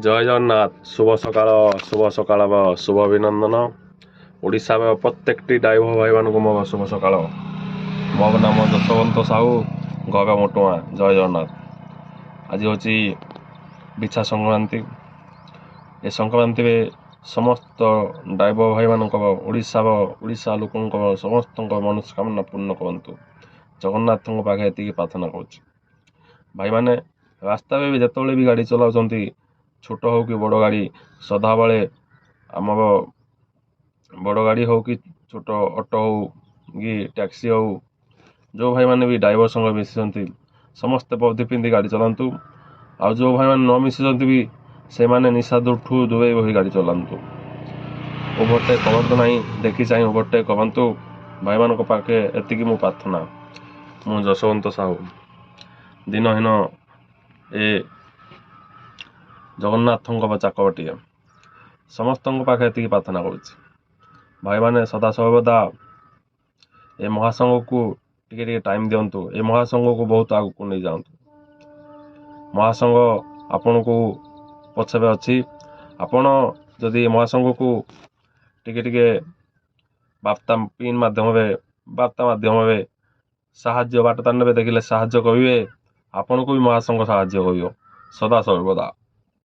ଜୟ ଜଗନ୍ନାଥ। ଶୁଭ ସକାଳ ଶୁଭ ଅଭିନନ୍ଦନ। ଓଡ଼ିଶାର ପ୍ରତ୍ୟେକଟି ଡ୍ରାଇଭର ଭାଇମାନଙ୍କୁ ମୋ ଶୁଭ ସକାଳ। ମୋ ନାମ ଯଶୋବନ୍ତ ସାହୁ, ଘର ମୋଟୁଆ। ଜୟ ଜଗନ୍ନାଥ। ଆଜି ହେଉଛି ବିଛା ସଂକ୍ରାନ୍ତି। ଏ ସଂକ୍ରାନ୍ତିରେ ସମସ୍ତ ଡ୍ରାଇଭର ଭାଇମାନଙ୍କର ଓଡ଼ିଶା ଲୋକଙ୍କର ସମସ୍ତଙ୍କ ମନସ୍କାମନା ପୂର୍ଣ୍ଣ କରନ୍ତୁ। ଜଗନ୍ନାଥଙ୍କ ପାଖେ ଏତିକି ପ୍ରାର୍ଥନା କରୁଛି। ଭାଇମାନେ ରାସ୍ତାରେ ବି ଯେତେବେଳେ ବି ଗାଡ଼ି ଚଲାଉଛନ୍ତି, ଛୋଟ ହେଉ କି ବଡ଼ ଗାଡ଼ି, ସଦାବେଳେ ଆମର ବଡ଼ ଗାଡ଼ି ହେଉ କି ଛୋଟ ଅଟୋ ହେଉ କି ଟ୍ୟାକ୍ସି ହେଉ, ଯେଉଁ ଭାଇମାନେ ବି ଡ୍ରାଇଭର ସଙ୍ଗେ ମିଶିଛନ୍ତି ସମସ୍ତେ ବର୍ଦ୍ଦି ପିନ୍ଧି ଗାଡ଼ି ଚଲାନ୍ତୁ। ଆଉ ଯେଉଁ ଭାଇମାନେ ନ ମିଶିଛନ୍ତି ବି ସେମାନେ ନିଶାଠୁ ଦୂରେଇ ରହି ଗାଡ଼ି ଚଲାନ୍ତୁ। ଓଭରଟେକ୍ କରନ୍ତୁ ନାହିଁ, ଦେଖି ଚାହିଁ ଓଭରଟେକ୍ କରନ୍ତୁ। ଭାଇମାନଙ୍କ ପାଖେ ଏତିକି ମୋ ପ୍ରାର୍ଥନା। ମୁଁ ଯଶୋବନ୍ତ ସାହୁ, ଦିନହୀନ ଏ ଜଗନ୍ନାଥଙ୍କ ଚାକରଟିଏ। ସମସ୍ତଙ୍କ ପାଖେ ଏତିକି ପ୍ରାର୍ଥନା କରୁଛି। ଭାଇମାନେ ସଦା ସର୍ବଦା ଏ ମହାସଂଘକୁ ଟିକେ ଟାଇମ୍ ଦିଅନ୍ତୁ। ଏ ମହାସଂଘକୁ ବହୁତ ଆଗକୁ ନେଇଯାଆନ୍ତୁ। ମହାସଂଘ ଆପଣଙ୍କୁ ପଛରେ ଅଛି। ଆପଣ ଯଦି ଏ ମହାସଂଘକୁ ଟିକେ ବାର୍ତ୍ତା ମାଧ୍ୟମରେ ସାହାଯ୍ୟ ବାଟତା ନେବେ, ଦେଖିଲେ ସାହାଯ୍ୟ କରିବେ, ଆପଣଙ୍କୁ ବି ମହାସଂଘ ସାହାଯ୍ୟ କରିବ ସଦା ସର୍ବଦା।